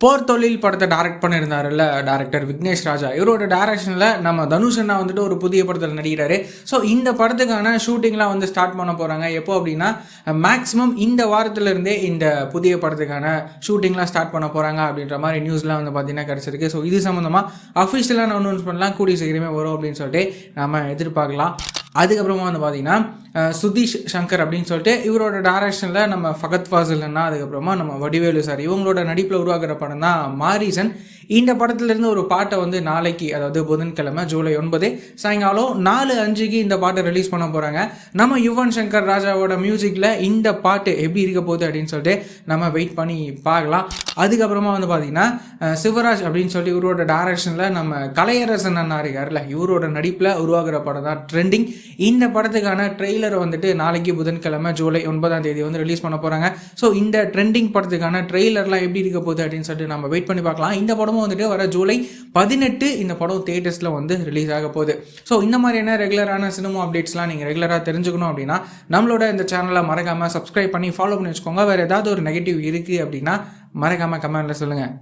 போர் தொழில் படத்தை direct பண்ணியிருந்தாருல்ல director Vignesh ராஜா, இவரோட டைரக்ஷனில் நம்ம தனுஷ் அண்ணா வந்துட்டு ஒரு புதிய படத்தில் நடிக்கிறாரு. ஸோ இந்த படத்துக்கான ஷூட்டிங்லாம் வந்து ஸ்டார்ட் பண்ண போகிறாங்க. எப்போ அப்படின்னா மேக்ஸிமம் இந்த வாரத்திலிருந்தே இந்த புதிய படத்துக்கான ஷூட்டிங்லாம் ஸ்டார்ட் பண்ண போகிறாங்க அப்படின்ற மாதிரி நியூஸ்லாம் வந்து பார்த்தீங்கன்னா கிடச்சிருக்கு. ஸோ இது சம்மந்தமாக அஃபிஷியலான அனௌன்ஸ்மெண்ட்லாம் கூடிய சீக்கிரமே வரும் அப்படின்னு சொல்லிட்டு நம்ம எதிர்பார்க்கலாம். அதுக்கப்புறமா வந்து பார்த்தீங்கன்னா சுதீஷ் சங்கர் அப்படின்னு சொல்லிட்டு இவரோட டைரக்ஷனில் நம்ம ஃபகத் ஃபாசில்னா, அதுக்கப்புறமா நம்ம வடிவேலு சார் இவங்களோட நடிப்பில் உருவாக்குற படம் தான் மாரீசன். இந்த படத்துலேருந்து ஒரு பாட்டை வந்து நாளைக்கு, அதாவது புதன்கிழமை ஜூலை 9 சாயங்காலம் 4:05 இந்த பாட்டை ரிலீஸ் பண்ண போகிறாங்க. நம்ம யுவன் சங்கர் ராஜாவோட மியூசிக்கில் இந்த பாட்டு எப்படி இருக்க போகுது அப்படின்னு சொல்லிட்டு நம்ம வெயிட் பண்ணி பார்க்கலாம். அதுக்கப்புறமா வந்து பார்த்திங்கன்னா சிவராஜ் அப்படின்னு சொல்லி இவரோட டைரக்ஷனில் நம்ம கலையரசன் அண்ணா இருக்கார்ல, இவரோட நடிப்பில் உருவாக்குற படம் தான் ட்ரெண்டிங். இந்த படத்துக்கான ட்ரெய்லரை வந்துட்டு நாளைக்கு புதன்கிழமை ஜூலை 9 வந்து ரிலீஸ் பண்ண போகிறாங்க. ஸோ இந்த ட்ரெண்டிங் படத்துக்கான ட்ரெய்லர்லாம் எப்படி இருக்க போகுது அப்படின்னு சொல்லிட்டு நம்ம வெயிட் பண்ணி பார்க்கலாம். இந்த படமும் வந்துட்டு வர ஜூலை 18 இந்த படம் தியேட்டர்ஸில் வந்து ரிலீஸ் ஆக போகுது. ஸோ இந்த மாதிரியான ரெகுலரான சினிமா அப்டேட்ஸ்லாம் நீங்கள் ரெகுலராக தெரிஞ்சுக்கணும் அப்படின்னா நம்மளோட இந்த சேனலை மறக்காமல் சப்ஸ்கிரைப் பண்ணி ஃபாலோ பண்ணி வச்சுக்கோங்க. வேறு ஏதாவது ஒரு நெகட்டிவ் இருக்குது அப்படின்னா மறக்காமல் கமெண்ட்டில் சொல்லுங்கள்.